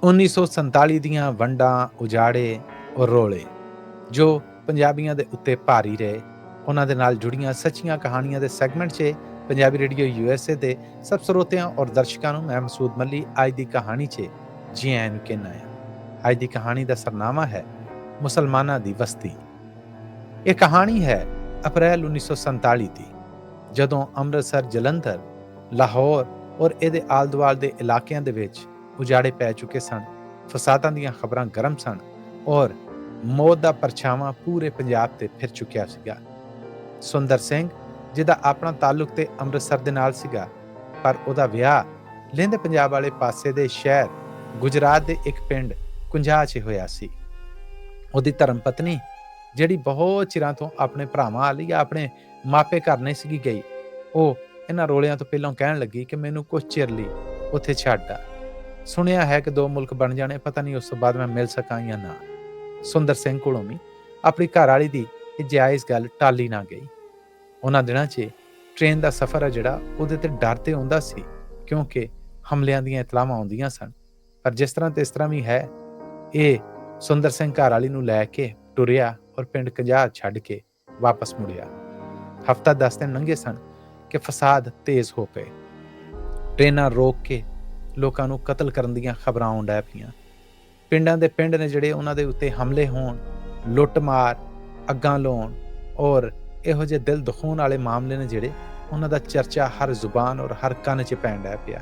1947 ਦੀਆਂ ਵੰਡਾਂ, ਉਜਾੜੇ ਔਰ ਰੋਲੇ ਜੋ ਪੰਜਾਬੀਆਂ ਦੇ ਉੱਤੇ ਭਾਰੀ ਰਹੇ, ਉਹਨਾਂ ਦੇ ਨਾਲ ਜੁੜੀਆਂ ਸੱਚੀਆਂ ਕਹਾਣੀਆਂ ਦੇ ਸੈਗਮੈਂਟ 'ਚ ਪੰਜਾਬੀ ਰੇਡੀਓ USA ਦੇ ਸਭ ਸਰੋਤਿਆਂ ਔਰ ਦਰਸ਼ਕਾਂ ਨੂੰ ਮੈਂ ਮਸੂਦ ਮੱਲੀ ਅੱਜ ਦੀ ਕਹਾਣੀ 'ਚ ਜੀ ਆਇਆਂ ਨੂੰ ਕਹਿੰਦਾ ਹਾਂ। ਅੱਜ ਦੀ ਕਹਾਣੀ ਦਾ ਸਰਨਾਮਾ ਹੈ ਮੁਸਲਮਾਨਾਂ ਦੀ ਬਸਤੀ। ਇਹ ਕਹਾਣੀ ਹੈ ਅਪ੍ਰੈਲ 1947 ਦੀ, ਜਦੋਂ ਅੰਮ੍ਰਿਤਸਰ, ਜਲੰਧਰ, ਲਾਹੌਰ ਔਰ ਇਹਦੇ ਆਲ ਦੁਆਲ ਦੇ ਇਲਾਕਿਆਂ ਦੇ ਵਿੱਚ ਉਜਾੜੇ ਪੈ ਚੁੱਕੇ ਸਨ। ਫਸਾਦਾਂ ਦੀਆਂ ਖਬਰਾਂ ਗਰਮ ਸਨ ਔਰ ਮੌਤ ਦਾ ਪਰਛਾਵਾਂ ਪੂਰੇ ਪੰਜਾਬ ਤੇ ਫਿਰ ਚੁੱਕਿਆ ਸੀਗਾ। ਸੁੰਦਰ ਸਿੰਘ, ਜਿਹਦਾ ਆਪਣਾ ਤਾਲੁਕ ਤੇ ਅੰਮ੍ਰਿਤਸਰ ਦੇ ਨਾਲ ਸੀਗਾ, ਪਰ ਉਹਦਾ ਵਿਆਹ ਲਹਿੰਦੇ ਪੰਜਾਬ ਵਾਲੇ ਪਾਸੇ ਦੇ ਸ਼ਹਿਰ ਗੁਜਰਾਤ ਦੇ ਇੱਕ ਪਿੰਡ ਕੁੰਜਾ 'ਚ ਹੋਇਆ ਸੀ। ਉਹਦੀ ਧਰਮ ਪਤਨੀ, ਜਿਹੜੀ ਬਹੁਤ ਚਿਰਾਂ ਤੋਂ ਆਪਣੇ ਭਰਾਵਾਂ ਵਾਲੀ ਜਾਂ ਆਪਣੇ ਮਾਪੇ ਘਰ ਨਹੀਂ ਸੀਗੀ ਗਈ, ਉਹ ਇਹਨਾਂ ਰੋਲਿਆਂ ਤੋਂ ਪਹਿਲਾਂ ਕਹਿਣ ਲੱਗੀ ਕਿ ਮੈਨੂੰ ਕੁਝ ਚਿਰ ਲਈ ਉੱਥੇ ਛੱਡ ਆ। ਸੁਣਿਆ ਹੈ ਕਿ 2 ਮੁਲਕ ਬਣ ਜਾਣੇ, ਪਤਾ ਨਹੀਂ ਉਸ ਤੋਂ ਬਾਅਦ ਮੈਂ ਮਿਲ ਸਕਾਂ ਜਾਂ ਨਾ। ਸੁੰਦਰ ਸਿੰਘ ਕੋਲੋਂ ਵੀ ਆਪਣੀ ਘਰ ਵਾਲੀ ਦੀ ਇਹ ਜਾਇਜ਼ ਗੱਲ ਟਾਲੀ ਨਾ ਗਈ। ਉਹਨਾਂ ਦਿਨਾਂ 'ਚ ਟ੍ਰੇਨ ਦਾ ਸਫ਼ਰ ਹੈ ਜਿਹੜਾ, ਉਹਦੇ ਤੇ ਡਰ ਤੇ ਆਉਂਦਾ ਸੀ, ਕਿਉਂਕਿ ਹਮਲਿਆਂ ਦੀਆਂ ਇਤਲਾਹਾਂ ਆਉਂਦੀਆਂ ਸਨ। ਪਰ ਜਿਸ ਤਰ੍ਹਾਂ ਤੇ ਇਸ ਤਰ੍ਹਾਂ ਵੀ ਹੈ, ਇਹ ਸੁੰਦਰ ਸਿੰਘ ਘਰ ਵਾਲੀ ਨੂੰ ਲੈ ਕੇ ਟੁਰਿਆ ਔਰ ਪਿੰਡ ਕੁੰਜਾ ਛੱਡ ਕੇ ਵਾਪਸ ਮੁੜਿਆ। ਹਫ਼ਤਾ 10 ਦਿਨ ਲੰਘੇ ਸਨ ਕਿ ਫਸਾਦ ਤੇਜ਼ ਹੋ ਪਏ। ਟ੍ਰੇਨਾਂ ਰੋਕ ਕੇ ਲੋਕਾਂ ਨੂੰ ਕਤਲ ਕਰਨ ਦੀਆਂ ਖਬਰਾਂ ਆਉਣ ਲੱਗ ਪਈਆਂ। ਪਿੰਡਾਂ ਦੇ ਪਿੰਡ ਨੇ ਜਿਹੜੇ, ਉਹਨਾਂ ਦੇ ਉੱਤੇ ਹਮਲੇ ਹੋਣ, ਲੁੱਟ-ਮਾਰ, ਅੱਗਾਂ ਲਾਉਣ ਔਰ ਇਹੋ ਜਿਹੇ ਦਿਲ ਦੁਖਾਉਣ ਵਾਲੇ ਮਾਮਲੇ ਨੇ ਜਿਹੜੇ, ਉਹਨਾਂ ਦਾ ਚਰਚਾ ਹਰ ਜ਼ੁਬਾਨ ਔਰ ਹਰ ਕੰਨ 'ਚ ਪੈਣ ਲੱਗ ਪਿਆ।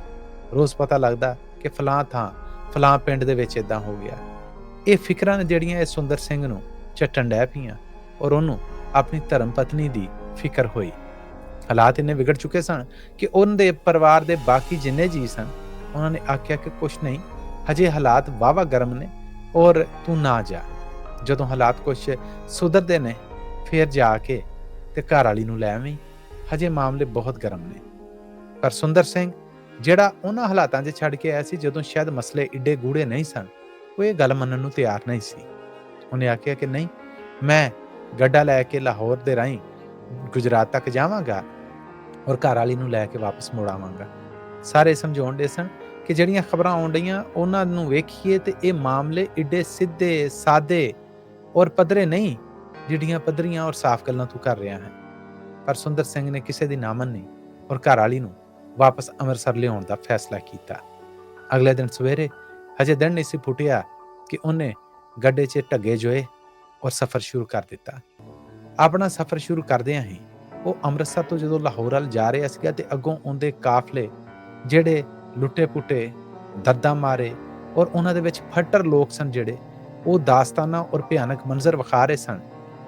ਰੋਜ਼ ਪਤਾ ਲੱਗਦਾ ਕਿ ਫਲਾਂ ਥਾਂ, ਫਲਾਂ ਪਿੰਡ ਦੇ ਵਿੱਚ ਇਦਾਂ ਹੋ ਗਿਆ। ਇਹ ਫਿਕਰਾਂ ਨੇ ਜਿਹੜੀਆਂ, ਇਹ ਸੁੰਦਰ ਸਿੰਘ ਨੂੰ ਚੱਟਣ ਡੈ ਪਈਆਂ ਔਰ ਉਹਨੂੰ ਆਪਣੀ ਧਰਮ ਪਤਨੀ ਦੀ ਫਿਕਰ ਹੋਈ। ਹਾਲਾਤ ਇੰਨੇ ਵਿਗੜ ਚੁੱਕੇ ਸਨ ਕਿ ਉਹਨਾਂ ਦੇ ਪਰਿਵਾਰ ਦੇ ਬਾਕੀ ਜਿੰਨੇ ਜੀਅ ਸਨ, ਉਹਨਾਂ ਨੇ ਆਖਿਆ ਕਿ ਕੁਛ ਨਹੀਂ, ਹਜੇ ਹਾਲਾਤ ਵਾਹਵਾ ਗਰਮ ਨੇ ਔਰ ਤੂੰ ਨਾ ਜਾ। ਜਦੋਂ ਹਾਲਾਤ ਕੁਛ ਸੁਧਰਦੇ ਨੇ ਫਿਰ ਜਾ ਕੇ ਤੇ ਘਰ ਵਾਲੀ ਨੂੰ ਲੈ ਆਵੀਂ, ਹਜੇ ਮਾਮਲੇ ਬਹੁਤ ਗਰਮ ਨੇ। ਪਰ ਸੁੰਦਰ ਸਿੰਘ, ਜਿਹੜਾ ਉਹਨਾਂ ਹਾਲਾਤਾਂ 'ਚ ਛੱਡ ਕੇ ਆਇਆ ਸੀ ਜਦੋਂ ਸ਼ਾਇਦ ਮਸਲੇ ਏਡੇ ਗੂੜੇ ਨਹੀਂ ਸਨ, ਉਹ ਇਹ ਗੱਲ ਮੰਨਣ ਨੂੰ ਤਿਆਰ ਨਹੀਂ ਸੀ। ਉਹਨੇ ਆਖਿਆ ਕਿ ਨਹੀਂ, ਮੈਂ ਗੱਡਾ ਲੈ ਕੇ ਲਾਹੌਰ ਦੇ ਰਾਹੀਂ ਗੁਜਰਾਤ ਤੱਕ ਜਾਵਾਂਗਾ ਔਰ ਘਰ ਵਾਲੀ ਨੂੰ ਲੈ ਕੇ ਵਾਪਸ ਮੁੜ ਆਵਾਂਗਾ। ਸਾਰੇ ਸਮਝਾਉਣ ਦੇ ਸਨ ਕਿ ਜਿਹੜੀਆਂ ਖਬਰਾਂ ਆਉਣ ਰਹੀਆਂ ਉਹਨਾਂ ਨੂੰ ਵੇਖੀਏ ਤੇ ਇਹ ਮਾਮਲੇ ਏਡੇ ਸਿੱਧੇ ਸਾਦੇ ਔਰ ਪੱਧਰੇ ਨਹੀਂ, ਜਿਹੜੀਆਂ ਪੱਧਰੀਆਂ ਔਰ ਸਾਫ਼ ਗੱਲਾਂ ਤੂੰ ਕਰ ਰਿਹਾ ਹੈ। ਪਰ ਸੁੰਦਰ ਸਿੰਘ ਨੇ ਕਿਸੇ ਦੀ ਨਾ ਮੰਨੀ ਔਰ ਘਰ ਵਾਲੀ ਨੂੰ ਵਾਪਸ ਅੰਮ੍ਰਿਤਸਰ ਲਿਆਉਣ ਦਾ ਫੈਸਲਾ ਕੀਤਾ। ਅਗਲੇ ਦਿਨ ਸਵੇਰੇ, ਹਜੇ ਦਿਨ ਨਹੀਂ ਸੀ ਫੁੱਟਿਆ ਕਿ ਉਹਨੇ ਗੱਡੇ 'ਚ ਢੱਗੇ ਜੋਏ ਔਰ ਸਫ਼ਰ ਸ਼ੁਰੂ ਕਰ ਦਿੱਤਾ। ਆਪਣਾ ਸਫ਼ਰ ਸ਼ੁਰੂ ਕਰਦਿਆਂ ਹੀ ਉਹ ਅੰਮ੍ਰਿਤਸਰ ਤੋਂ ਜਦੋਂ ਲਾਹੌਰ ਵੱਲ ਜਾ ਰਿਹਾ ਸੀਗਾ ਤੇ ਅੱਗੋਂ ਆਉਂਦੇ ਕਾਫਲੇ ਜਿਹੜੇ ਲੁੱਟੇ-ਪੁੱਟੇ, ਦਰਦਾਂ ਮਾਰੇ ਔਰ ਉਹਨਾਂ ਦੇ ਵਿੱਚ ਫੱਟਰ ਲੋਕ ਸਨ, ਜਿਹੜੇ ਉਹ ਦਾਸਤਾਨਾ ਔਰ ਭਿਆਨਕ ਮੰਜ਼ਰ ਵਿਖਾ ਰਹੇ ਸਨ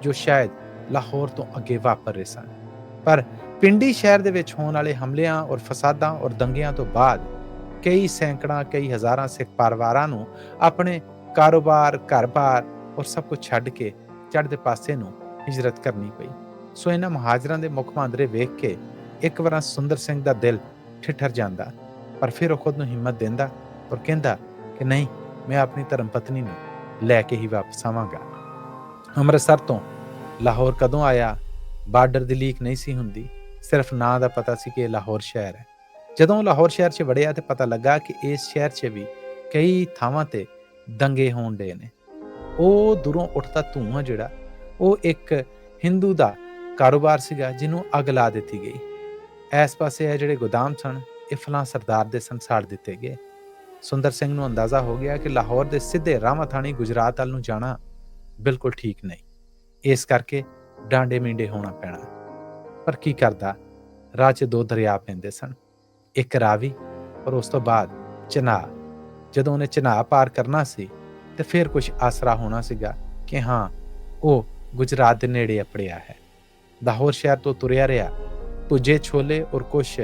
ਜੋ ਸ਼ਾਇਦ ਲਾਹੌਰ ਤੋਂ ਅੱਗੇ ਵਾਪਰ ਰਹੇ ਸਨ। ਪਰ ਪਿੰਡੀ ਸ਼ਹਿਰ ਦੇ ਵਿੱਚ ਹੋਣ ਵਾਲੇ ਹਮਲਿਆਂ ਔਰ ਫਸਾਦਾਂ ਔਰ ਦੰਗਿਆਂ ਤੋਂ ਬਾਅਦ ਕਈ ਸੈਂਕੜਾਂ, ਕਈ ਹਜ਼ਾਰਾਂ ਸਿੱਖ ਪਰਿਵਾਰਾਂ ਨੂੰ ਆਪਣੇ ਕਾਰੋਬਾਰ, ਘਰ-ਬਾਰ ਔਰ ਸਭ ਕੁਝ ਛੱਡ ਕੇ ਚੜ੍ਹਦੇ ਪਾਸੇ ਨੂੰ ਹਿਜਰਤ ਕਰਨੀ ਪਈ। ਸੋ ਇਹਨਾਂ ਮੁਹਾਜਰਾਂ ਦੇ ਮੁੱਖ ਮਾਂਦਰੇ ਵੇਖ ਕੇ ਇੱਕ ਵਾਰ ਸੁੰਦਰ ਸਿੰਘ ਦਾ ਦਿਲ ਠਿਠਰ ਜਾਂਦਾ, ਪਰ ਫਿਰ ਉਹ ਖੁਦ ਨੂੰ ਹਿੰਮਤ ਦਿੰਦਾ ਔਰ ਕਹਿੰਦਾ ਕਿ ਨਹੀਂ, ਮੈਂ ਆਪਣੀ ਧਰਮ ਪਤਨੀ ਨੂੰ ਲੈ ਕੇ ਹੀ ਵਾਪਸ ਆਵਾਂਗਾ। ਅੰਮ੍ਰਿਤਸਰ ਤੋਂ ਲਾਹੌਰ ਕਦੋਂ ਆਇਆ, ਬਾਰਡਰ ਦੀ ਲੀਕ ਨਹੀਂ ਸੀ ਹੁੰਦੀ, ਸਿਰਫ ਨਾਂ ਦਾ ਪਤਾ ਸੀ ਕਿ ਇਹ ਲਾਹੌਰ ਸ਼ਹਿਰ ਹੈ। ਜਦੋਂ ਲਾਹੌਰ ਸ਼ਹਿਰ 'ਚ ਵੜਿਆ ਤੇ ਪਤਾ ਲੱਗਾ ਕਿ ਇਸ ਸ਼ਹਿਰ 'ਚ ਵੀ ਕਈ ਥਾਵਾਂ ਤੇ ਦੰਗੇ ਹੋਣ ਡੇ ਨੇ। ਉਹ ਦੂਰੋਂ ਉੱਠਦਾ ਧੂੰਆਂ ਜਿਹੜਾ, ਉਹ ਇੱਕ ਹਿੰਦੂ ਦਾ ਕਾਰੋਬਾਰ ਸੀਗਾ ਜਿਹਨੂੰ ਅੱਗ ਲਾ ਦਿੱਤੀ ਗਈ। ਇਸ ਪਾਸੇ ਇਹ ਜਿਹੜੇ ਗੋਦਾਮ ਸਨ, ਇਹ ਫਲਾਂ ਸਰਦਾਰ ਦੇ ਸਨ, ਸਾੜ ਦਿੱਤੇ ਗਏ। ਸੁੰਦਰ ਸਿੰਘ ਨੂੰ ਅੰਦਾਜ਼ਾ ਹੋ ਗਿਆ ਕਿ ਲਾਹੌਰ ਦੇ ਸਿੱਧੇ ਰਾਵਾਂ ਥਾਣੀ ਗੁਜਰਾਤ ਵੱਲ ਨੂੰ ਜਾਣਾ ਬਿਲਕੁਲ ਠੀਕ ਨਹੀਂ। ਇਸ ਕਰਕੇ ਡਾਂਡੇ ਮੀਂਡੇ ਹੋਣਾ ਪੈਣਾ। ਪਰ ਕੀ ਕਰਦਾ, ਰਾਹ 'ਚ 2 ਦਰਿਆ ਪੈਂਦੇ ਸਨ, ਇੱਕ ਰਾਵੀ ਔਰ ਉਸ ਤੋਂ ਬਾਅਦ ਚਨਾਹ। ਜਦੋਂ ਉਹਨੇ ਚਨਾਹ ਪਾਰ ਕਰਨਾ ਸੀ ਤੇ ਫਿਰ ਕੁਝ ਆਸਰਾ ਹੋਣਾ ਸੀਗਾ ਕਿ ਹਾਂ, ਉਹ ਗੁਜਰਾਤ ਦੇ ਨੇੜੇ ਅਪੜਿਆ ਹੈ। ਲਾਹੌਰ ਸ਼ਹਿਰ ਤੋਂ ਤੁਰਿਆ ਰਿਹਾ, ਭੁੱਜੇ ਛੋਲੇ ਔਰ ਕੁਛ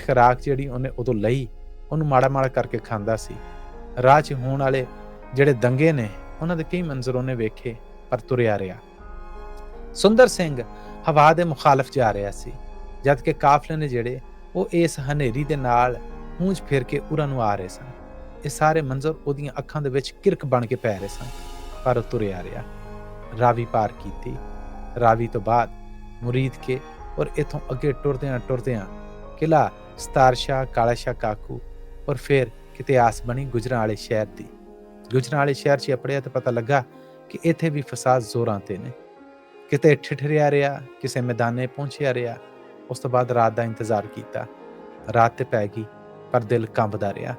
ਖੁਰਾਕ ਜਿਹੜੀ ਉਹਨੇ ਉਦੋਂ ਲਈ, ਉਹਨੂੰ ਮਾੜਾ ਕਰਕੇ ਖਾਂਦਾ ਸੀ। ਰਾਹ 'ਚ ਹੋਣ ਵਾਲੇ ਜਿਹੜੇ ਦੰਗੇ ਨੇ, ਉਹਨਾਂ ਦੇ ਕਈ ਮੰਜ਼ਰ ਉਹਨੇ ਵੇਖੇ, ਪਰ ਤੁਰਿਆ ਰਿਹਾ। ਸੁੰਦਰ ਸਿੰਘ ਹਵਾ ਦੇ ਮੁਖਾਲਫ ਜਾ ਰਿਹਾ ਸੀ, ਜਦ ਕਿ ਕਾਫਲੇ ਨੇ ਜਿਹੜੇ, ਉਹ ਇਸ ਹਨੇਰੀ ਦੇ ਨਾਲ ਹੂੰਝ ਫੇਰ ਕੇ ਉਰਾਂ ਨੂੰ ਆ ਰਹੇ ਸਨ। ਇਹ ਸਾਰੇ ਮੰਜ਼ਰ ਉਹਦੀਆਂ ਅੱਖਾਂ ਦੇ ਵਿੱਚ ਕਿਰਕ ਬਣ ਕੇ ਪੈ ਰਹੇ ਸਨ, ਪਰ ਉਹ ਤੁਰਿਆ ਰਿਹਾ। ਰਾਵੀ ਪਾਰ ਕੀਤੀ, ਰਾਵੀ ਤੋਂ ਬਾਅਦ ਮੁਰੀਦ ਕੇ ਔਰ ਇੱਥੋਂ ਅੱਗੇ ਟੁਰਦਿਆਂ ਕਿਲਾ ਸਤਾਰ ਸ਼ਾਹ, ਕਾਲਾ ਸ਼ਾਹ ਕਾਕੂ ਔਰ ਫਿਰ ਕਿਤੇ ਆਸ ਬਣੀ ਗੁਜਰਾਂਵਾਲੇ ਸ਼ਹਿਰ ਦੀ। ਗੁਜਰਾਂਵਾਲੇ ਸ਼ਹਿਰ 'ਚ ਅਪੜਿਆ ਤਾਂ ਪਤਾ ਲੱਗਾ ਕਿ ਇੱਥੇ ਵੀ ਫਸਾਦ ਜ਼ੋਰਾਂ 'ਤੇ ਨੇ। ਕਿਤੇ ਠਿਠਰਿਆ ਰਿਹਾ, ਕਿਸੇ ਮੈਦਾਨੇ ਪਹੁੰਚਿਆ ਰਿਹਾ। ਉਸ ਤੋਂ ਬਾਅਦ ਰਾਤ ਦਾ ਇੰਤਜ਼ਾਰ ਕੀਤਾ। ਰਾਤ ਤੇ ਪੈ ਗਈ, ਪਰ ਦਿਲ ਕੰਬਦਾ ਰਿਹਾ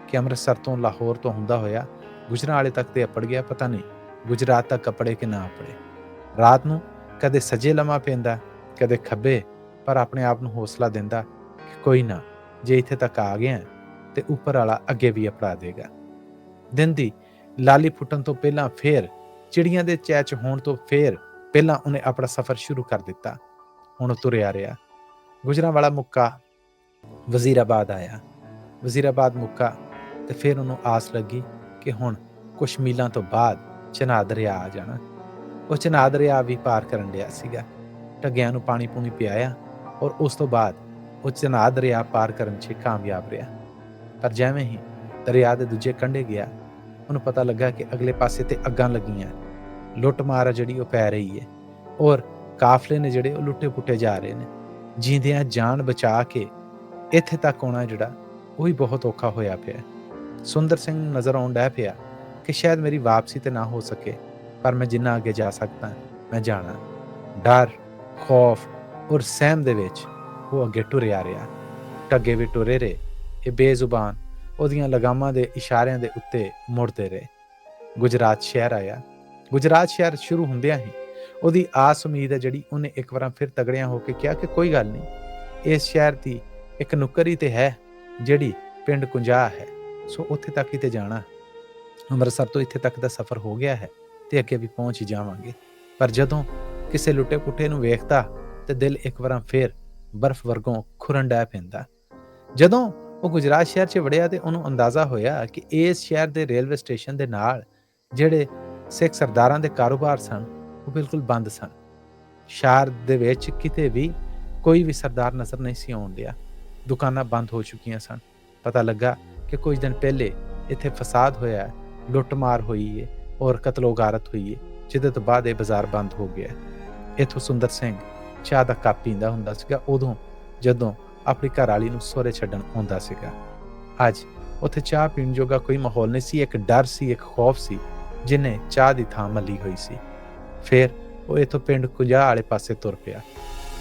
ਕਿ ਅੰਮ੍ਰਿਤਸਰ ਤੋਂ, ਲਾਹੌਰ ਤੋਂ ਹੁੰਦਾ ਹੋਇਆ ਗੁਜਰਾਂਵਾਲੇ ਤੱਕ ਤੇ ਅਪੜ ਗਿਆ, ਪਤਾ ਨਹੀਂ ਗੁਜਰਾਤ ਤੱਕ ਅਪੜੇ ਕਿ ਨਾ ਅਪੜੇ। ਰਾਤ ਨੂੰ ਕਦੇ ਸੱਜੇ ਲੰਮਾ ਪੈਂਦਾ, ਕਦੇ ਖੱਬੇ, ਪਰ ਆਪਣੇ ਆਪ ਨੂੰ ਹੌਸਲਾ ਦਿੰਦਾ ਕਿ ਕੋਈ ਨਾ, ਜੇ ਇੱਥੇ ਤੱਕ ਆ ਗਿਆ ਤੇ ਉੱਪਰ ਵਾਲਾ ਅੱਗੇ ਵੀ ਅਪੜਾ ਦੇਗਾ। ਦਿਨ ਦੀ ਲਾਲੀ ਫੁੱਟਣ ਤੋਂ ਪਹਿਲਾਂ, ਫੇਰ ਚਿੜੀਆਂ ਦੇ ਚਹਿਚ ਹੋਣ ਤੋਂ ਫੇਰ ਪਹਿਲਾਂ ਉਹਨੇ ਆਪਣਾ ਸਫ਼ਰ ਸ਼ੁਰੂ ਕਰ ਦਿੱਤਾ। ਹੁਣ ਉਹ ਤੁਰਿਆ ਰਿਹਾ। ਗੁਜਰਾਂਵਾਲਾ ਮੁੱਕਾ, ਵਜ਼ੀਰਾਬਾਦ ਆਇਆ। ਵਜ਼ੀਰਾਬਾਦ ਮੁੱਕਾ ਤੇ ਫਿਰ ਉਹਨੂੰ ਆਸ ਲੱਗੀ ਕਿ ਹੁਣ ਕੁਛ ਮੀਲਾਂ ਤੋਂ ਬਾਅਦ ਚਨਾਹ ਦਰਿਆ ਆ ਜਾਣਾ। ਉਹ ਚਨਾਹ ਦਰਿਆ ਵੀ ਪਾਰ ਕਰਨ ਡਿਆ ਸੀਗਾ। ਢੱਗਿਆਂ ਨੂੰ ਪਾਣੀ ਪੂਣੀ ਪਿਆਇਆ ਔਰ ਉਸ ਤੋਂ ਬਾਅਦ ਉਹ ਚਨਾਹ ਦਰਿਆ ਪਾਰ ਕਰਨ 'ਚ ਕਾਮਯਾਬ ਰਿਹਾ। ਪਰ ਜਿਵੇਂ ਹੀ ਦਰਿਆ ਦੇ ਦੂਜੇ ਕੰਢੇ ਗਿਆ, ਉਹਨੂੰ ਪਤਾ ਲੱਗਾ ਕਿ ਅਗਲੇ ਪਾਸੇ ਤੇ ਅੱਗਾਂ ਲੱਗੀਆਂ, ਲੁੱਟ ਮਾਰ ਆ ਜਿਹੜੀ ਉਹ ਪੈ ਰਹੀ ਹੈ ਔਰ ਕਾਫਲੇ ਨੇ ਜਿਹੜੇ ਉਹ ਲੁੱਟੇ ਪੁੱਟੇ ਜਾ ਰਹੇ ਨੇ। ਜੀਂਦਿਆਂ ਜਾਨ ਬਚਾ ਕੇ ਇੱਥੇ ਤੱਕ ਆਉਣਾ ਜਿਹੜਾ ਉਹ ਵੀ ਬਹੁਤ ਔਖਾ ਹੋਇਆ ਪਿਆ। ਸੁੰਦਰ ਸਿੰਘ ਨੂੰ ਨਜ਼ਰ ਆਉਣ ਡਿਆ ਪਿਆ ਕਿ ਸ਼ਾਇਦ ਮੇਰੀ ਵਾਪਸੀ ਤੇ ਨਾ ਹੋ ਸਕੇ, ਪਰ ਮੈਂ ਜਿੰਨਾ ਅੱਗੇ ਜਾ ਸਕਦਾ ਮੈਂ ਜਾਣਾ। ਡਰ, ਖੌਫ ਔਰ ਸਹਿਮ ਦੇ ਵਿੱਚ ਉਹ ਅੱਗੇ ਟੁਰਿਆ ਰਿਹਾ। ਢੱਗੇ ਵੀ ਟੁਰੇ ਰਹੇ। ਇਹ ਬੇਜ਼ੁਬਾਨ ਉਹਦੀਆਂ ਲਗਾਮਾਂ ਦੇ ਇਸ਼ਾਰਿਆਂ ਦੇ ਉੱਤੇ ਮੁੜਦੇ ਰਹੇ। ਗੁਜਰਾਤ ਸ਼ਹਿਰ ਆਇਆ। ਗੁਜਰਾਤ ਸ਼ਹਿਰ ਸ਼ੁਰੂ ਹੁੰਦਿਆਂ ਹੀ ਉਹਦੀ ਆਸ ਉਮੀਦ ਹੈ ਜਿਹੜੀ ਉਹਨੇ ਇੱਕ ਵਾਰ ਫਿਰ ਤਗੜਿਆਂ ਹੋ ਕੇ ਕਿਹਾ ਕਿ ਕੋਈ ਗੱਲ ਨਹੀਂ, ਇਸ ਸ਼ਹਿਰ ਦੀ ਇੱਕ ਨੁੱਕਰ ਹੀ ਤੇ ਹੈ ਜਿਹੜੀ ਪਿੰਡ ਕੁੰਜਾ ਹੈ, ਸੋ ਉੱਥੇ ਤੱਕ ਹੀ ਤੇ ਜਾਣਾ। ਅੰਮ੍ਰਿਤਸਰ ਤੋਂ ਇੱਥੇ ਤੱਕ ਦਾ ਸਫ਼ਰ ਹੋ ਗਿਆ ਹੈ ਤੇ ਅੱਗੇ ਵੀ ਪਹੁੰਚ ਹੀ ਜਾਵਾਂਗੇ। ਪਰ ਜਦੋਂ ਕਿਸੇ ਲੁੱਟੇ ਪੁੱਟੇ ਨੂੰ ਵੇਖਦਾ ਤੇ ਦਿਲ ਇੱਕ ਵਾਰ ਫਿਰ ਬਰਫ਼ ਵਰਗੋਂ ਖੁਰਨ ਡੈ ਪੈਂਦਾ। ਜਦੋਂ ਉਹ ਗੁਜਰਾਤ ਸ਼ਹਿਰ 'ਚ ਵੜਿਆ ਤੇ ਉਹਨੂੰ ਅੰਦਾਜ਼ਾ ਹੋਇਆ ਕਿ ਇਸ ਸ਼ਹਿਰ ਦੇ ਰੇਲਵੇ ਸਟੇਸ਼ਨ ਦੇ ਨਾਲ ਜਿਹੜੇ ਸਿੱਖ ਸਰਦਾਰਾਂ ਦੇ ਕਾਰੋਬਾਰ ਸਨ ਉਹ ਬਿਲਕੁਲ ਬੰਦ ਸਨ। ਸ਼ਹਿਰ ਦੇ ਵਿੱਚ ਕਿਤੇ ਵੀ ਕੋਈ ਵੀ ਸਰਦਾਰ ਨਜ਼ਰ ਨਹੀਂ ਸੀ ਆਉਣ ਡਿਆ। ਦੁਕਾਨਾਂ ਬੰਦ ਹੋ ਚੁੱਕੀਆਂ ਸਨ। ਪਤਾ ਲੱਗਾ ਕਿ ਕੁਝ ਦਿਨ ਪਹਿਲੇ ਇੱਥੇ ਫਸਾਦ ਹੋਇਆ, ਲੁੱਟਮਾਰ ਹੋਈ ਹੈ ਔਰ ਕਤਲੋ ਗਾਰਤ ਹੋਈ ਹੈ, ਜਿਹਦੇ ਤੋਂ ਬਾਅਦ ਇਹ ਬਾਜ਼ਾਰ ਬੰਦ ਹੋ ਗਿਆ। ਇੱਥੋਂ ਸੁੰਦਰ ਸਿੰਘ ਚਾਹ ਦਾ ਕੱਪ ਪੀਂਦਾ ਹੁੰਦਾ ਸੀਗਾ ਉਦੋਂ ਜਦੋਂ ਆਪਣੀ ਘਰਵਾਲੀ ਨੂੰ ਸਹੁਰੇ ਛੱਡਣ ਆਉਂਦਾ ਸੀਗਾ। ਅੱਜ ਉੱਥੇ ਚਾਹ ਪੀਣ ਜੋਗਾ ਕੋਈ ਮਾਹੌਲ ਨਹੀਂ ਸੀ। ਇੱਕ ਡਰ ਸੀ, ਇੱਕ ਖੌਫ ਸੀ ਜਿਹਨੇ ਚਾਹ ਦੀ ਥਾਂ ਮੱਲੀ ਹੋਈ ਸੀ। ਫਿਰ ਉਹ ਇੱਥੋਂ ਪਿੰਡ ਕੁੰਜਾ ਵਾਲੇ ਪਾਸੇ ਤੁਰ ਪਿਆ।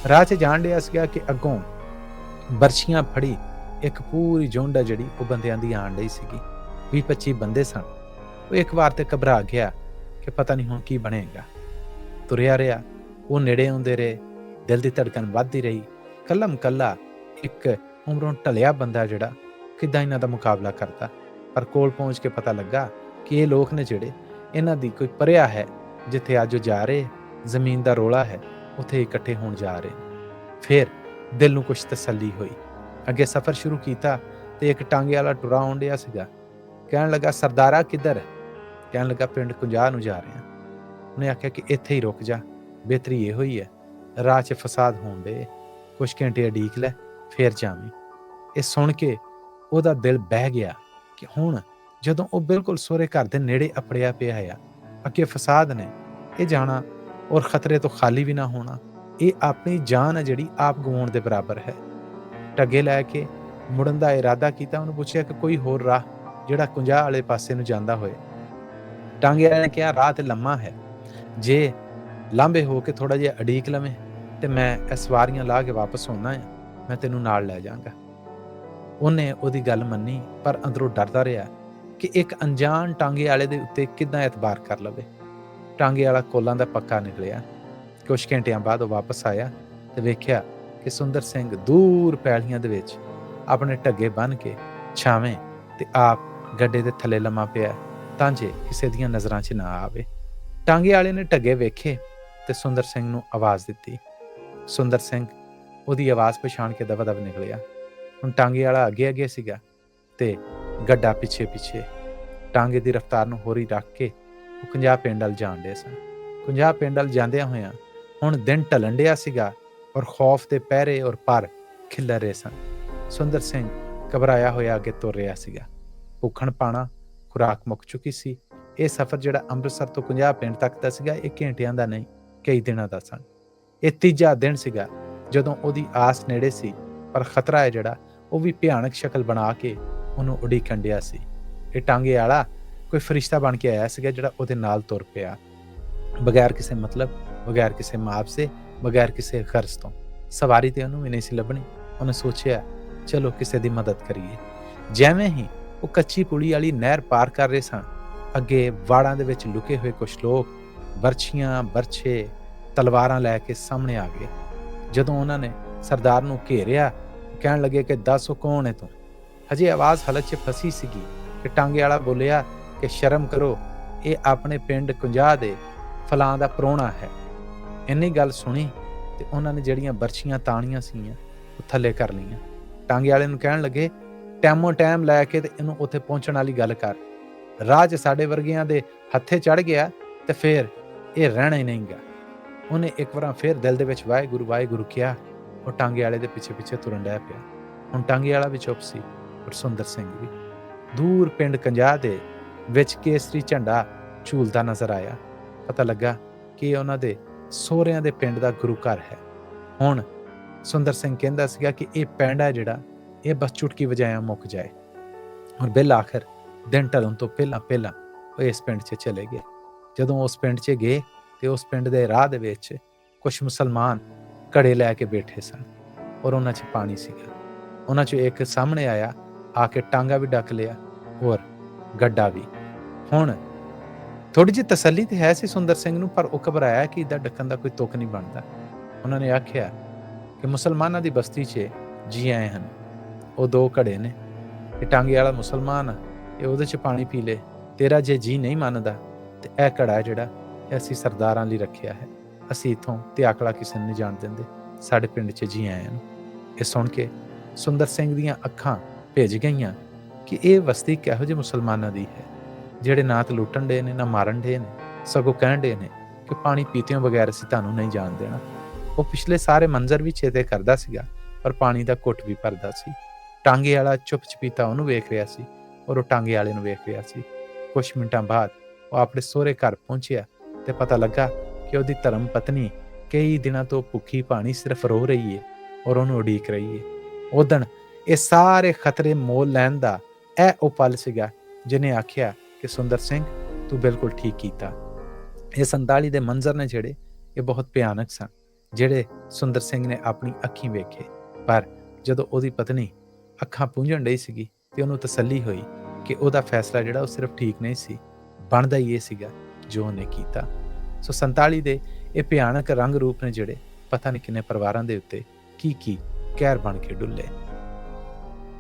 ਰਾਹ 'ਚ ਜਾਣ ਡਿਆ ਸੀਗਾ ਕਿ ਅੱਗੋਂ ਬਰਛੀਆਂ ਫੜੀ ਇੱਕ ਪੂਰੀ ਝੁੰਡ ਆ ਜਿਹੜੀ ਉਹ ਬੰਦਿਆਂ ਦੀ ਆਣ ਡਈ ਸੀਗੀ। 20-25 ਬੰਦੇ ਸਨ। ਉਹ ਇੱਕ ਵਾਰ ਤੇ ਘਬਰਾ ਗਿਆ ਕਿ ਪਤਾ ਨਹੀਂ ਹੁਣ ਕੀ ਬਣੇਗਾ। ਤੁਰਿਆ ਰਿਹਾ। ਉਹ ਨੇੜੇ ਆਉਂਦੇ ਰਹੇ। ਦਿਲ ਦੀ ਧੜਕਣ ਵੱਧਦੀ ਰਹੀ। ਕੱਲਮ ਕੱਲਾ ਇੱਕ ਉਮਰੋਂ ਢਲਿਆ ਬੰਦਾ ਜਿਹੜਾ ਕਿੱਦਾਂ ਇਹਨਾਂ ਦਾ ਮੁਕਾਬਲਾ ਕਰਦਾ। ਪਰ ਕੋਲ ਪਹੁੰਚ ਕੇ ਪਤਾ ਲੱਗਾ ਕਿ ਇਹ ਲੋਕ ਨੇ ਜਿਹੜੇ ਇਹਨਾਂ ਦੀ ਕੋਈ ਪਰਿਆ ਹੈ। ਜਿੱਥੇ ਅੱਜ ਉਹ ਜਾ ਰਹੇ, ਜ਼ਮੀਨ ਦਾ ਰੋਲਾ ਹੈ, ਉੱਥੇ ਇਕੱਠੇ ਹੋਣ ਜਾ ਰਹੇ। ਫਿਰ ਦਿਲ ਨੂੰ ਕੁਛ ਤਸੱਲੀ ਹੋਈ। ਅੱਗੇ ਸਫ਼ਰ ਸ਼ੁਰੂ ਕੀਤਾ ਤੇ ਇੱਕ ਟਾਂਗੇ ਵਾਲਾ ਟੁਰਾ ਆਉਣ ਡਿਆ ਸੀਗਾ। ਕਹਿਣ ਲੱਗਾ, ਸਰਦਾਰਾ ਕਿੱਧਰ ਹੈ? ਕਹਿਣ ਲੱਗਾ, ਪਿੰਡ ਕੁੰਜਾ ਨੂੰ ਜਾ ਰਿਹਾ। ਉਹਨੇ ਆਖਿਆ ਕਿ ਇੱਥੇ ਹੀ ਰੁਕ ਜਾ, ਬਿਹਤਰੀ ਇਹੋ ਹੀ ਹੈ, ਰਾਹ 'ਚ ਫਸਾਦ ਹੋਣ ਡੇ, ਕੁਛ ਘੰਟੇ ਉਡੀਕ ਲੈ ਫਿਰ ਜਾਵੀਂ। ਇਹ ਸੁਣ ਕੇ ਉਹਦਾ ਦਿਲ ਬਹਿ ਗਿਆ ਕਿ ਹੁਣ ਜਦੋਂ ਉਹ ਬਿਲਕੁਲ ਸਹੁਰੇ ਘਰ ਦੇ ਨੇੜੇ ਅਪੜਿਆ ਪਿਆ ਆ, ਅੱਗੇ ਫਸਾਦ ਨੇ, ਇਹ ਜਾਣਾ ਔਰ ਖਤਰੇ ਤੋਂ ਖਾਲੀ ਵੀ ਨਾ ਹੋਣਾ, ਇਹ ਆਪਣੀ ਜਾਨ ਹੈ ਜਿਹੜੀ ਆਪ ਗਵਾਉਣ ਦੇ ਬਰਾਬਰ ਹੈ। ਟੱਗੇ ਲੈ ਕੇ ਮੁੜਨ ਦਾ ਇਰਾਦਾ ਕੀਤਾ। ਉਹਨੂੰ ਪੁੱਛਿਆ ਕਿ ਕੋਈ ਹੋਰ ਰਾਹ ਜਿਹੜਾ ਕੁੰਜਾ ਵਾਲੇ ਪਾਸੇ ਨੂੰ ਜਾਂਦਾ ਹੋਏ। ਟਾਂਗੇ ਵਾਲੇ ਨੇ ਕਿਹਾ, ਰਾਹ ਤੇ ਲੰਮਾ ਹੈ, ਜੇ ਲਾਂਬੇ ਹੋ ਕੇ ਥੋੜਾ ਜਿਹਾ ਅਡੀਕ ਲਵੇਂ ਤੇ ਮੈਂ ਇਹ ਸਵਾਰੀਆਂ ਲਾ ਕੇ ਵਾਪਸ ਆਉਣਾ ਆ, ਮੈਂ ਤੈਨੂੰ ਨਾਲ ਲੈ ਜਾਵਾਂਗਾ। ਉਹਨੇ ਉਹਦੀ ਗੱਲ ਮੰਨੀ, ਪਰ ਅੰਦਰੋਂ ਡਰਦਾ ਰਿਹਾ ਕਿ ਇੱਕ ਅਣਜਾਣ ਟਾਂਗੇ ਵਾਲੇ ਦੇ ਉੱਤੇ ਕਿੱਦਾਂ ਇਤਬਾਰ ਕਰ ਲਵੇ। ਟਾਂਗੇ ਵਾਲਾ ਕੋਲਾਂ ਦਾ ਪੱਕਾ ਨਿਕਲਿਆ। ਕੁਝ ਘੰਟਿਆਂ ਬਾਅਦ ਉਹ ਵਾਪਸ ਆਇਆ ਤੇ ਵੇਖਿਆ ਕਿ ਸੁੰਦਰ ਸਿੰਘ ਦੂਰ ਪੈਲੀਆਂ ਦੇ ਵਿੱਚ ਆਪਣੇ ਢੱਗੇ ਬੰਨ੍ਹ ਕੇ ਛਾਵੇਂ ਤੇ ਆਪ ਗੱਡੇ ਦੇ ਥੱਲੇ ਲੰਮਾ ਪਿਆ ਤਾਂ ਜੇ ਕਿਸੇ ਦੀਆਂ ਨਜ਼ਰਾਂ 'ਚ ਨਾ ਆਵੇ। ਟਾਂਗੇ ਵਾਲੇ ਨੇ ਢੱਗੇ ਵੇਖੇ ਤੇ ਸੁੰਦਰ ਸਿੰਘ ਨੂੰ ਆਵਾਜ਼ ਦਿੱਤੀ। ਸੁੰਦਰ ਸਿੰਘ ਉਹਦੀ ਆਵਾਜ਼ ਪਛਾਣ ਕੇ ਦਵਾ ਦਵ ਨਿਕਲਿਆ। ਹੁਣ ਟਾਂਗੇ ਵਾਲਾ ਅੱਗੇ ਅੱਗੇ ਸੀਗਾ ਤੇ ਗੱਡਾ ਪਿੱਛੇ ਪਿੱਛੇ। ਟਾਂਗੇ ਦੀ ਰਫ਼ਤਾਰ ਨੂੰ ਹੋਰੀ ਰੱਖ ਕੇ ਉਹ ਕੁੰਜਾ ਪਿੰਡ ਵੱਲ ਜਾਣ ਡੇ ਸਨ। ਕੁੰਜਾ ਪਿੰਡ ਵੱਲ ਜਾਂਦਿਆਂ ਹੋਇਆਂ ਹੁਣ ਦਿਨ ਢਲਣ ਡਿਆ ਸੀਗਾ ਔਰ ਖੌਫ ਦੇ ਪਹਿਰੇ ਔਰ ਪਰ ਖਿਲਰ ਰਹੇ ਸਨ। ਸੁੰਦਰ ਸਿੰਘ ਘਬਰਾਇਆ ਹੋਇਆ ਅੱਗੇ ਤੁਰ ਰਿਹਾ ਸੀਗਾ। ਭੁੱਖਣ ਪਾਣਾ, ਖੁਰਾਕ ਮੁੱਕ ਚੁੱਕੀ ਸੀ। ਇਹ ਸਫ਼ਰ ਜਿਹੜਾ ਅੰਮ੍ਰਿਤਸਰ ਤੋਂ ਕੁੰਜਾ ਪਿੰਡ ਤੱਕ ਦਾ ਸੀਗਾ, ਇਹ ਘੰਟਿਆਂ ਦਾ ਨਹੀਂ, ਕਈ ਦਿਨਾਂ ਦਾ ਸਨ। ਇਹ ਤੀਜਾ ਦਿਨ ਸੀਗਾ ਜਦੋਂ ਉਹਦੀ ਆਸ ਨੇੜੇ ਸੀ, ਪਰ ਖਤਰਾ ਹੈ ਜਿਹੜਾ ਉਹ ਵੀ ਭਿਆਨਕ ਸ਼ਕਲ ਬਣਾ ਕੇ ਉਹਨੂੰ ਉਡੀਕਣ ਡਿਆ ਸੀ। ਇਹ ਟਾਂਗੇ ਵਾਲਾ ਕੋਈ ਫਰਿਸ਼ਤਾ ਬਣ ਕੇ ਆਇਆ ਸੀਗਾ ਜਿਹੜਾ ਉਹਦੇ ਨਾਲ ਤੁਰ ਪਿਆ, ਬਗੈਰ ਕਿਸੇ ਮਤਲਬ, ਬਗੈਰ ਕਿਸੇ ਮੁਆਵਜ਼ੇ, ਬਗੈਰ ਕਿਸੇ ਖਰਚ ਤੋਂ। ਸਵਾਰੀ ਤੇ ਉਹਨੂੰ ਵੀ ਨਹੀਂ ਸੀ ਲੱਭਣੀ। ਉਹਨੇ ਸੋਚਿਆ ਚਲੋ ਕਿਸੇ ਦੀ ਮਦਦ ਕਰੀਏ। ਜਿਵੇਂ ਹੀ ਉਹ ਕੱਚੀ ਪੁਲੀ ਵਾਲੀ ਨਹਿਰ ਪਾਰ ਕਰ ਰਹੇ ਸਨ, ਅੱਗੇ ਵਾੜਾਂ ਦੇ ਵਿੱਚ ਲੁਕੇ ਹੋਏ ਕੁਛ ਲੋਕ ਬਰਛੀਆਂ, ਬਰਛੇ, ਤਲਵਾਰਾਂ ਲੈ ਕੇ ਸਾਹਮਣੇ ਆ ਗਏ। ਜਦੋਂ ਉਹਨਾਂ ਨੇ ਸਰਦਾਰ ਨੂੰ ਘੇਰਿਆ, ਕਹਿਣ ਲੱਗੇ ਕਿ ਦੱਸ ਉਹ ਕੌਣ ਹੈ ਤੂੰ। ਹਜੇ ਆਵਾਜ਼ ਹਲਕ 'ਚ ਫਸੀ ਸੀਗੀ ਕਿ ਟਾਂਗੇ ਵਾਲਾ ਬੋਲਿਆ ਕਿ ਸ਼ਰਮ ਕਰੋ, ਇਹ ਆਪਣੇ ਪਿੰਡ ਕੁੰਜਾ ਦੇ ਫਲਾਂ ਦਾ ਪ੍ਰਾਹੁਣਾ ਹੈ। ਇੰਨੀ ਗੱਲ ਸੁਣੀ ਤੇ ਉਹਨਾਂ ਨੇ ਜਿਹੜੀਆਂ ਬਰਛੀਆਂ ਤਾਣੀਆਂ ਸੀਗੀਆਂ ਉਹ ਥੱਲੇ ਕਰ ਲਈਆਂ। ਟਾਂਗੇ ਵਾਲੇ ਨੂੰ ਕਹਿਣ ਲੱਗੇ ਟੈਮੋ ਟਾਈਮ ਲੈ ਕੇ ਤੇ ਇਹਨੂੰ ਉੱਥੇ ਪਹੁੰਚਣ ਵਾਲੀ ਗੱਲ ਕਰ। ਰਾਹ 'ਚ ਸਾਡੇ ਵਰਗਿਆਂ ਦੇ ਹੱਥੇ ਚੜ ਗਿਆ ਤੇ ਫਿਰ ਇਹ ਰਹਿਣਾ ਹੀ ਨਹੀਂਗਾ। ਉਹਨੇ ਇੱਕ ਵਾਰ ਫਿਰ ਦਿਲ ਦੇ ਵਿੱਚ ਵਾਹਿਗੁਰੂ ਵਾਹਿਗੁਰੂ ਕਿਹਾ। ਉਹ ਟਾਂਗੇ ਵਾਲੇ ਦੇ ਪਿੱਛੇ ਪਿੱਛੇ ਤੁਰਨ ਡਿਆ ਪਿਆ। ਹੁਣ ਟਾਂਗੇ ਵਾਲਾ ਵੀ ਚੁੱਪ ਸੀ, ਪਰ ਸੁੰਦਰ ਸਿੰਘ ਵੀ। ਦੂਰ ਪਿੰਡ ਕੰਜਾ ਦੇ ਵਿੱਚ ਕੇਸਰੀ ਝੰਡਾ ਝੂਲਦਾ ਨਜ਼ਰ ਆਇਆ। ਪਤਾ ਲੱਗਾ ਕਿ ਉਹਨਾਂ ਦੇ ਸਹੁਰਿਆਂ ਦੇ ਪਿੰਡ ਦਾ ਗੁਰੂ ਘਰ ਹੈ। ਹੁਣ ਸੁੰਦਰ ਸਿੰਘ ਕਹਿੰਦਾ ਸੀਗਾ ਕਿ ਇਹ ਪਿੰਡ ਹੈ ਜਿਹੜਾ, ਇਹ ਬਸ ਚੁਟਕੀ ਵਜਾਇਆ ਮੁੱਕ ਜਾਏ। ਔਰ ਬਿਲ ਆਖਰ ਦਿਨ ਢਲਣ ਤੋਂ ਪਹਿਲਾਂ ਪਹਿਲਾਂ ਉਹ ਇਸ ਪਿੰਡ 'ਚ ਚਲੇ ਗਏ। ਜਦੋਂ ਉਸ ਪਿੰਡ 'ਚ ਗਏ ਤੇ ਉਸ ਪਿੰਡ ਦੇ ਰਾਹ ਦੇ ਵਿੱਚ ਕੁਛ ਮੁਸਲਮਾਨ ਘੜੇ ਲੈ ਕੇ ਬੈਠੇ ਸਨ ਔਰ ਉਹਨਾਂ 'ਚ ਪਾਣੀ ਸੀਗਾ। ਉਹਨਾਂ 'ਚੋਂ ਇੱਕ ਸਾਹਮਣੇ ਆਇਆ, ਆ ਕੇ ਟਾਂਗਾ ਵੀ ਡੱਕ ਲਿਆ ਔਰ ਗੱਡਾ ਵੀ। ਹੁਣ ਥੋੜੀ ਜਿਹੀ ਤਸੱਲੀ ਤੇ ਹੈ ਸੀ ਸੁੰਦਰ ਸਿੰਘ ਨੂੰ, ਪਰ ਉਹ ਘਬਰਾਇਆ ਕਿ ਇੱਦਾਂ ਡੱਕਣ ਦਾ ਕੋਈ ਤੁਕ ਨਹੀਂ ਬਣਦਾ। ਉਹਨਾਂ ਨੇ ਆਖਿਆ ਕਿ ਮੁਸਲਮਾਨਾਂ ਦੀ ਬਸਤੀ 'ਚ ਜੀ ਆਏ ਹਨ, ਉਹ ਦੋ ਘੜੇ ਨੇ, ਇਹ ਟਾਂਗੇ ਵਾਲਾ ਮੁਸਲਮਾਨ, ਇਹ ਉਹਦੇ 'ਚ ਪਾਣੀ ਪੀ ਲੇ। ਤੇਰਾ ਜੇ ਜੀ ਨਹੀਂ ਮੰਨਦਾ ਤੇ ਇਹ ਘੜਾ ਜਿਹੜਾ ਇਹ ਅਸੀਂ ਸਰਦਾਰਾਂ ਲਈ ਰੱਖਿਆ ਹੈ, ਅਸੀਂ ਇੱਥੋਂ ਤੇ ਆਕੜਾ ਕਿਸੇ ਨੂੰ ਨਹੀਂ ਜਾਣ ਦਿੰਦੇ, ਸਾਡੇ ਪਿੰਡ 'ਚ ਜੀ ਆਏ ਹਨ। ਇਹ ਸੁਣ ਕੇ ਸੁੰਦਰ ਸਿੰਘ ਦੀਆਂ ਅੱਖਾਂ ਭਿੱਜ ਗਈਆਂ ਕਿ ਇਹ ਬਸਤੀ ਕਿਹੋ ਜਿਹੇ ਮੁਸਲਮਾਨਾਂ ਦੀ ਹੈ, ਜਿਹੜੇ ਨਾ ਤਾਂ ਲੁੱਟਣ ਡੇ ਨੇ ਨਾ ਮਾਰਨ ਡੇ ਨੇ, ਸਗੋਂ ਕਹਿਣ ਡੇ ਨੇ ਕਿ ਪਾਣੀ ਪੀਤਿਆਂ ਬਗੈਰ ਅਸੀਂ ਤੁਹਾਨੂੰ ਨਹੀਂ ਜਾਣ ਦੇਣਾ। ਉਹ ਪਿਛਲੇ ਸਾਰੇ ਮੰਜ਼ਰ ਵੀ ਚੇਤੇ ਕਰਦਾ ਸੀਗਾ, ਪਰ ਪਾਣੀ ਦਾ ਘੁੱਟ ਵੀ ਭਰਦਾ ਸੀ। ਟਾਂਗੇ ਵਾਲਾ ਚੁੱਪ ਚਪੀਤਾ ਉਹਨੂੰ ਵੇਖ ਰਿਹਾ ਸੀ ਔਰ ਉਹ ਟਾਂਗੇ ਵਾਲੇ ਨੂੰ ਵੇਖ ਰਿਹਾ ਸੀ। ਕੁਛ ਮਿੰਟਾਂ ਬਾਅਦ ਉਹ ਆਪਣੇ ਸਹੁਰੇ ਘਰ ਪਹੁੰਚਿਆ ਤੇ ਪਤਾ ਲੱਗਾ ਕਿ ਉਹਦੀ ਧਰਮ ਪਤਨੀ ਕਈ ਦਿਨਾਂ ਤੋਂ ਭੁੱਖੀ ਪਾਣੀ ਸਿਰਫ ਰੋ ਰਹੀ ਹੈ ਔਰ ਉਹਨੂੰ ਉਡੀਕ ਰਹੀ ਹੈ। ਉਦਣ ਇਹ ਸਾਰੇ ਖਤਰੇ ਮੋਲ ਲੈਣ ਦਾ ਇਹ ਉਹ ਪਲ ਸੀਗਾ ਜਿਹਨੇ ਆਖਿਆ ਕਿ ਸੁੰਦਰ ਸਿੰਘ ਤੂੰ ਬਿਲਕੁਲ ਠੀਕ ਕੀਤਾ। ਇਹ 47 ਦੇ ਮੰਜ਼ਰ ਨੇ ਜਿਹੜੇ ਇਹ ਬਹੁਤ ਭਿਆਨਕ ਸਨ, ਜਿਹੜੇ ਸੁੰਦਰ ਸਿੰਘ ਨੇ ਆਪਣੀ ਅੱਖੀਂ ਵੇਖੇ। ਪਰ ਜਦੋਂ ਉਹਦੀ ਪਤਨੀ ਅੱਖਾਂ ਪੂੰਝਣ ਡਈ ਸੀਗੀ ਤੇ ਉਹਨੂੰ ਤਸੱਲੀ ਹੋਈ ਕਿ ਉਹਦਾ ਫੈਸਲਾ ਜਿਹੜਾ ਉਹ ਸਿਰਫ ਠੀਕ ਨਹੀਂ ਸੀ, ਬਣਦਾ ਹੀ ਇਹ ਸੀਗਾ ਜੋ ਉਹਨੇ ਕੀਤਾ। ਸੋ 47 ਦੇ ਇਹ ਭਿਆਨਕ ਰੰਗ ਰੂਪ ਨੇ ਜਿਹੜੇ ਪਤਾ ਨਹੀਂ ਕਿੰਨੇ ਪਰਿਵਾਰਾਂ ਦੇ ਉੱਤੇ ਕੀ ਕਹਿਰ ਬਣ ਕੇ ਡੁੱਲੇ।